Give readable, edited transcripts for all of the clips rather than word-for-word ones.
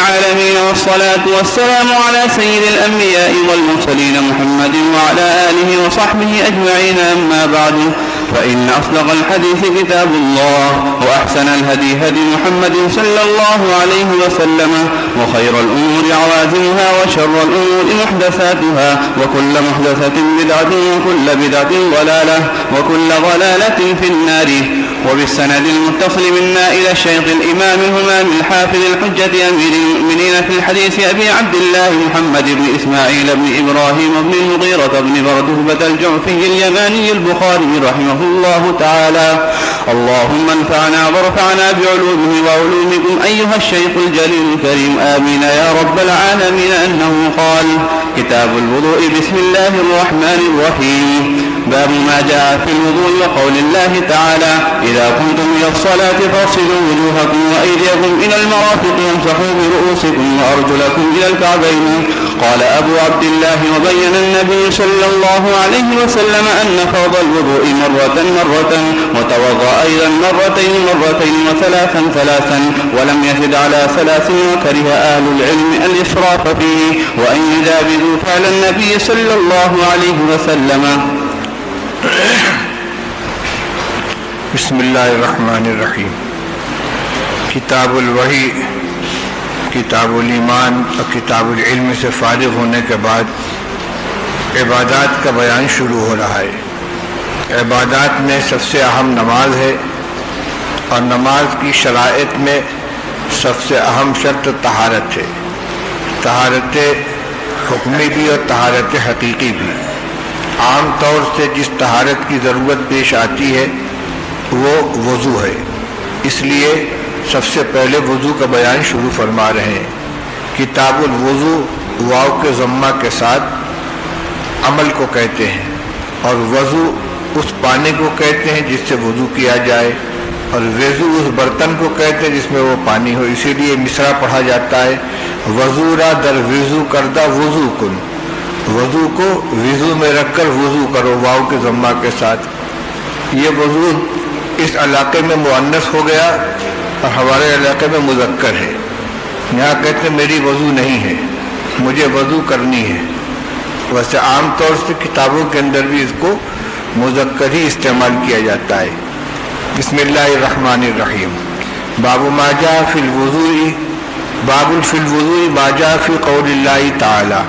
العالمين، والصلاة والسلام على سيد الأنبياء والمرسلين محمد وعلى آله وصحبه أجمعين. أما بعد، فإن أصدق الحديث كتاب الله، وأحسن الهدي هدي محمد صلى الله عليه وسلم، وخير الأمور عوازمها، وشر الأمور محدثاتها، وكل محدثة بدعة، وكل بدعة ضلالة، وكل ضلالة في النار. وبالسند المتصل منا إلى الشيخ الإمام الهمام الحافظ الحجة أمير المؤمنين في الحديث أبي عبد الله محمد بن إسماعيل بن إبراهيم بن المغيرة بن بردهبة الجعفي اليماني البخاري رحمه الله تعالى. اللهم انفعنا وارفعنا بعلومه وعلومكم أيها الشيخ الجليل الكريم، آمين يا رب العالمين. أنه قال: كتاب الوضوء. بسم الله الرحمن الرحيم. باب ما جاء في الوضوء، وقول الله تعالى: إذا قمتم إلى الصلاة فاغسلوا وجوهكم وأيديكم إلى المرافق وامسحوا برؤوسكم وأرجلكم إلى الكعبين. قال أبو عبد الله: وبين النبي صلى الله عليه وسلم أن فرض الوضوء مرة مرة، وتوضأ أيضا مرتين مرتين، وثلاثا ثلاثا، ولم يزد على ثلاث. وكره أهل العلم الإسراف فيه، وأن يجاوزوا فعل النبي صلى الله عليه وسلم. بسم اللہ الرحمن الرحیم. کتاب الوحی، کتاب الایمان اور کتاب العلم سے فارغ ہونے کے بعد عبادات کا بیان شروع ہو رہا ہے. عبادات میں سب سے اہم نماز ہے، اور نماز کی شرائط میں سب سے اہم شرط طہارت ہے. طہارت حکمی بھی اور طہارت حقیقی بھی. عام طور سے جس طہارت کی ضرورت پیش آتی ہے وہ وضو ہے، اس لیے سب سے پہلے وضو کا بیان شروع فرما رہے ہیں. کتاب الوضو واو کے ضمہ کے ساتھ عمل کو کہتے ہیں، اور وضو اس پانی کو کہتے ہیں جس سے وضو کیا جائے، اور وضو اس برتن کو کہتے ہیں جس میں وہ پانی ہو. اسی لیے مصرع پڑھا جاتا ہے: وضو را در وضو کردہ وضو کن. وضو کو وضو میں رکھ کر وضو کرو، واو کے ضمہ کے ساتھ. یہ وضو اس علاقے میں مؤنث ہو گیا اور ہمارے علاقے میں مذکر ہے. یہاں کہتے ہیں میری وضو نہیں ہے، مجھے وضو کرنی ہے. ویسے عام طور سے کتابوں کے اندر بھی اس کو مذکر ہی استعمال کیا جاتا ہے. بسم اللہ الرحمن الرحیم. باب ما جاء فی الوضوء، باب فی الوضوء ما جاء فی قول اللہ تعالی.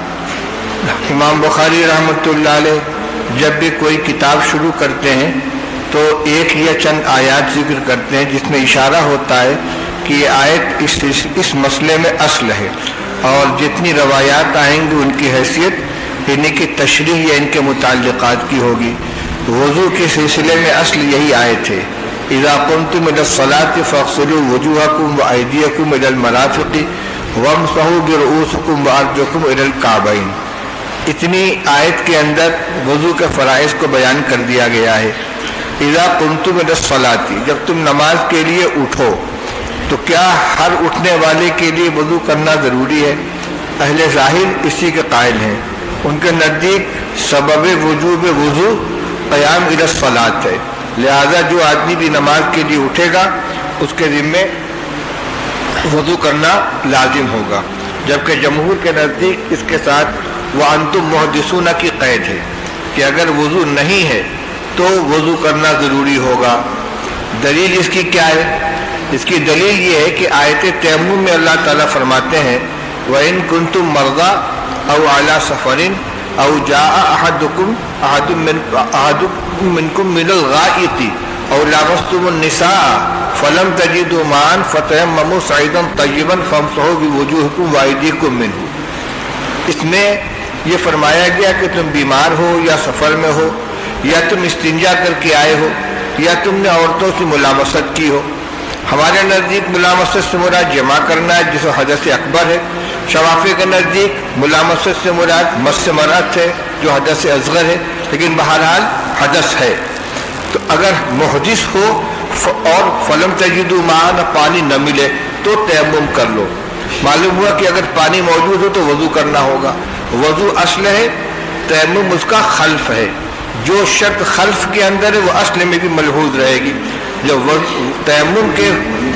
امام بخاری رحمۃ اللہ علیہ جب بھی کوئی کتاب شروع کرتے ہیں تو ایک یا چند آیات ذکر کرتے ہیں جس میں اشارہ ہوتا ہے کہ یہ آیت اس مسئلے میں اصل ہے، اور جتنی روایات آئیں گی ان کی حیثیت انہیں کی تشریح یا ان کے متعلقات کی ہوگی. وضو کے سلسلے میں اصل یہی آیت ہے: اذا قمتم الى الصلاة فاغسلوا وجوهكم وأيديكم الى المرافق وامسحوا برؤوسكم وأرجلكم الى الكعبين. اتنی آیت کے اندر وضو کے فرائض کو بیان کر دیا گیا ہے. اذا قمتم الى الصلاة، جب تم نماز کے لیے اٹھو تو کیا ہر اٹھنے والے کے لیے وضو کرنا ضروری ہے؟ اہل ظاہر اسی کے قائل ہیں. ان کے نزدیک سبب وجوب وضو قیام الى الصلاة ہے، لہذا جو آدمی بھی نماز کے لیے اٹھے گا اس کے ذمے وضو کرنا لازم ہوگا. جبکہ جمہور کے نزدیک اس کے ساتھ وَأَنْتُمْ مُحْدِثُونَ کی قید ہے کہ اگر وضو نہیں ہے تو وضو کرنا ضروری ہوگا. دلیل اس کی کیا ہے؟ اس کی دلیل یہ ہے کہ آیت تیمم میں اللہ تعالیٰ فرماتے ہیں: وَإِن كُنْتُمْ مَرْضَىٰ أَوْ عَلَىٰ سَفَرٍ أَوْ جَاءَ أَحَدٌ مِّنكُم مِّنَ الْغَائِطِ أَوْ لَامَسْتُمُ النِّسَاءَ فَلَمْ تَجِدُوا مَاءً فَتَيَمَّمُوا صَعِيدًا طَيِّبًا فَامْسَحُوا بِوُجُوهِكُمْ وَأَيْدِيكُمْ مِنْهُ. اس میں یہ فرمایا گیا کہ تم بیمار ہو یا سفر میں ہو، یا تم استنجا کر کے آئے ہو، یا تم نے عورتوں سے ملامست کی ہو. ہمارے نزدیک ملامست سے مراد جمع کرنا ہے جسے حدث اکبر ہے. شوافی کے نزدیک ملامست سے مراد مس مرأت ہے جو حدث اصغر ہے، لیکن بہرحال حدث ہے. تو اگر محدث ہو اور فلم تجدوا ماء، پانی نہ ملے تو تیمم کر لو. معلوم ہوا کہ اگر پانی موجود ہو تو وضو کرنا ہوگا. وضو اصل ہے، تیمم اس کا خلف ہے. جو شرط خلف کے اندر ہے وہ اصل میں بھی ملحوظ رہے گی. जब तयम्मुम के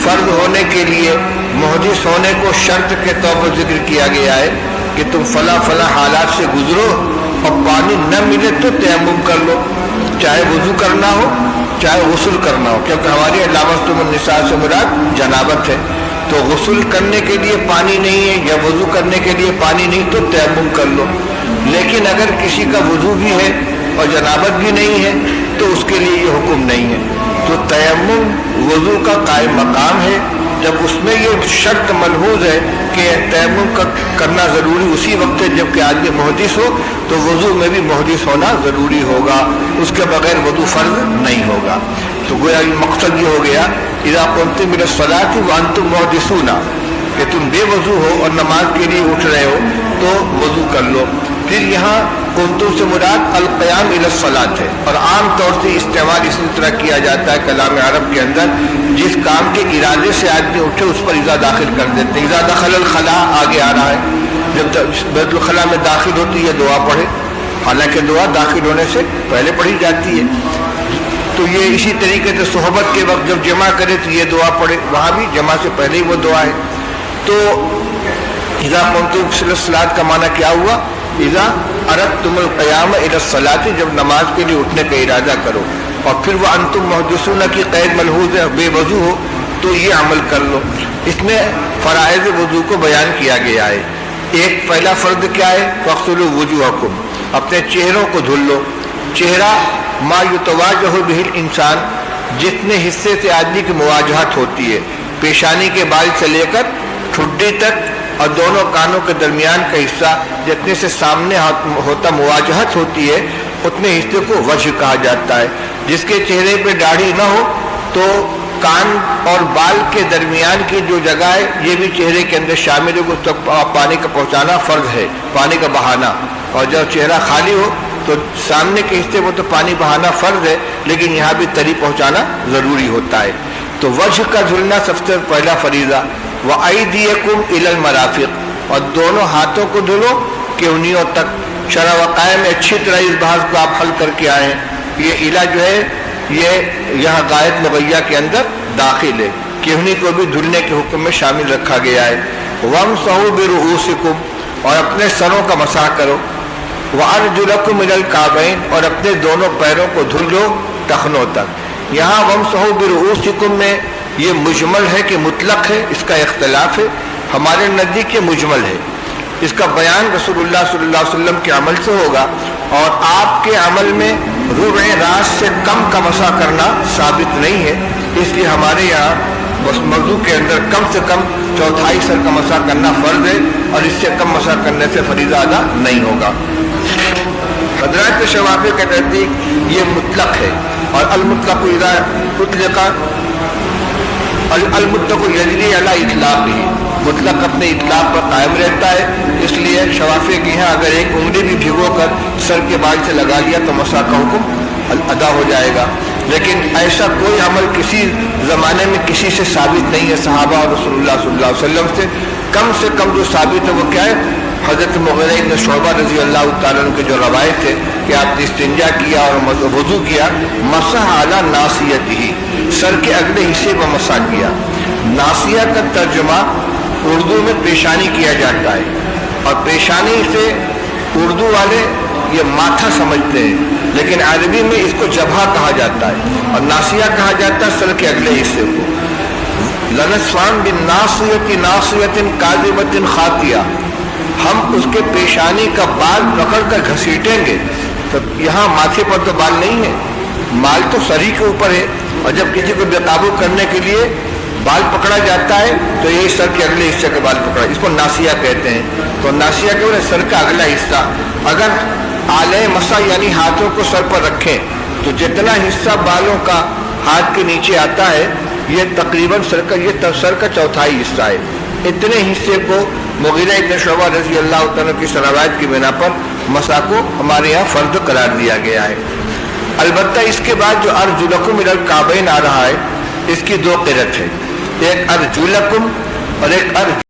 फ़र्ज होने के लिए मुहदिस होने को शर्त के तौर पर जिक्र किया गया है कि तुम फला फला हालात से गुजरो और पानी न मिले तो तयम्मुम कर लो, चाहे वुज़ू करना हो चाहे गुस्ल करना हो, क्योंकि हमारी लामस्तुमुन निसा से मुराद जनाबत है। तो गुस्ल करने के लिए पानी नहीं है या वुज़ू करने के लिए पानी नहीं तो तयम्मुम कर लो। लेकिन अगर किसी का वुज़ू भी है और जनाबत भी नहीं है तो उसके लिए ये हुक्म नहीं है। तो तयम्मुम वुज़ू का कायम मकाम है, जब उसमें ये शर्त मलहूज है कि तयम्मुम करना ज़रूरी उसी वक्त है जबकि आदमी मुहदिस हो, तो वुज़ू में भी मुहदिस होना ज़रूरी होगा, उसके बगैर वुज़ू फ़र्ज़ नहीं होगा। तो गोया मकसद ये हो गया इज़ा कुंतुम इला सलाति व अंतुम मुहदिसूना, कि तुम बेवज़ू हो और नमाज के लिए उठ रहे हो तो वज़ू कर लो। फिर यहाँ कुंतुम से मुराद अल क़याम इला सलात है, और आम तौर से इस्तेमाल इसी तरह किया जाता है कलाम अरब के अंदर, जिस काम के इरादे से आदमी उठे उस पर इज़ा दाखिल कर देते हैं। इज़ा दखल खला आगे आ रहा है, जब बैतुल खला में दाखिल होती है दुआ पढ़े, हालांकि दुआ दाखिल होने से पहले पढ़ी जाती है। तो ये इसी तरीके से सोहबत के वक्त जब जमा करे तो ये दुआ पढ़े, वहाँ भी जमा से पहले ही वो दुआ है। तो इज़ा कुंतुम इला सलात का माना क्या हुआ? इज़ा अरदतुमुल क़याम इला सलाति, जब नमाज के लिए उठने का इरादा करो। और फिर वह अंतुम मुहदिसून की क़ैद मलहूज़ है, बेवज़ू हो तो ये अमल कर लो। इसमें फ़राइज़ वज़ू को बयान किया गया है। एक पहला फ़र्द क्या है? फ़ग़्सिलू वुजूहकुम, अपने चेहरों को धुल लो। चेहरा मा युतवाजहु बिहिल इंसान, जितने हिस्से से आदमी की मुवाजहत होती है, पेशानी के बाल से लेकर ठुड्डी तक और दोनों कानों के दरमियान का हिस्सा जितने से सामने होता मुवाजहत होती है, उतने हिस्से को वजह कहा जाता है। जिसके चेहरे पे दाढ़ी न हो तो कान और बाल के दरमियान की जो जगह है ये भी चेहरे के अंदर शामिल है, उस तक पानी का पहुँचाना फ़र्ज है, पानी का बहाना। और जब चेहरा खाली हो तो सामने के हिस्से को तो पानी बहाना फ़र्ज है, लेकिन यहाँ भी तरी पहुँचाना ज़रूरी होता है। तो वजह का धुलना सबसे पहला फरीज़ा। व अयदीकुम इलल मराफ़िक़, और दोनों हाथों को धुलो केवनियों तक। शरअ व क़ायम में अच्छी तरह इस बहस को आप हल करके आए हैं। ये इला जो है ये यहाँ गायत मुगैया के अंदर दाखिल है, केवनी को भी धुलने के हुक्म में शामिल रखा गया है। वमसहू बिरुऊसिकुम, और अपने सरों का मसाह करो। व अर्जुलकुम इलल काबैन, और अपने दोनों पैरों को धुल लो टखनों तक। यहाँ वमसहू बिरुऊसिकुम में ये मुजमल है कि मुतलक है, इसका इख्तलाफ है। हमारे नज़दीक ये मुजमल है, इसका बयान रसूलुल्लाह सल्लल्लाहु अलैहि वसल्लम के अमल से होगा, और आपके अमल में रुबे रास से कम का मसा करना साबित नहीं है। इसलिए हमारे यहाँ बस मौजू के अंदर कम से कम चौथाई सर का मसा करना फ़र्ज है, और इससे कम मसा करने से फरीज़ा अदा नहीं होगा। हज़रात शवाफ़ी के नज़दीक ये मुतलक है, और अल-मुतलक़ इज़ा उतलिक़ा अल-मुतलक़ यजरी अला इतलाक़िही, मुतलक अपने इतलाक़ पर कायम रहता है। इसलिए शवाफ़ी के यहाँ अगर एक उंगली भी भिगोकर सर के बाल से लगा लिया तो मसा का हुक्म अदा हो जाएगा। लेकिन ऐसा कोई अमल किसी ज़माने में किसी से साबित नहीं है, सहाबा और रसूलुल्लाह सल्लल्लाहु अलैहि वसल्लम से कम जो साबित है वो क्या है? हज़रत मुग़ीरा इब्न शुअबा रज़ी अल्लाह तआला अन्हु की जो रवायत है कि आपने इस्तिंजा किया और वज़ू किया, मसह अला नासियतिही, सर के अगले हिस्से पर मसा किया। नासिया का तर्जुमा उर्दू में पेशानी किया जाता है, और पेशानी से उर्दू वाले ये माथा समझते हैं, लेकिन अरबी में इसको जबहा कहा जाता है, और नासिया कहा जाता है सर के अगले हिस्से को। लनस्वान बिन नासियति नासियतिन काज़िबतिन खातिया, हम उसके पेशानी का बाल पकड़ कर घसीटेंगे। तो यहाँ माथे पर तो बाल नहीं है, बाल तो सरी के ऊपर है, और जब किसी को बेकाबू करने के लिए बाल पकड़ा जाता है तो यही सर के अगले हिस्से के बाल पकड़ा, इसको नासिया कहते हैं। तो नासिया के बोले सर का अगला हिस्सा, अगर आले मसा यानी हाथों को सर पर रखें तो जितना हिस्सा बालों का हाथ के नीचे आता है ये तकरीबन सर का चौथाई हिस्सा है। इतने हिस्से को मुग़ीरा इब्न शुअबा रज़ी अल्लाह तआला की सरावायत की बिना पर मसा को हमारे यहाँ फ़र्द करार दिया गया है। अलबत्ता इसके बाद जो अर्जुलकुम इलल काबैन आ रहा है, इसकी दो क़िरत है, एक अर्जुलकुम और एक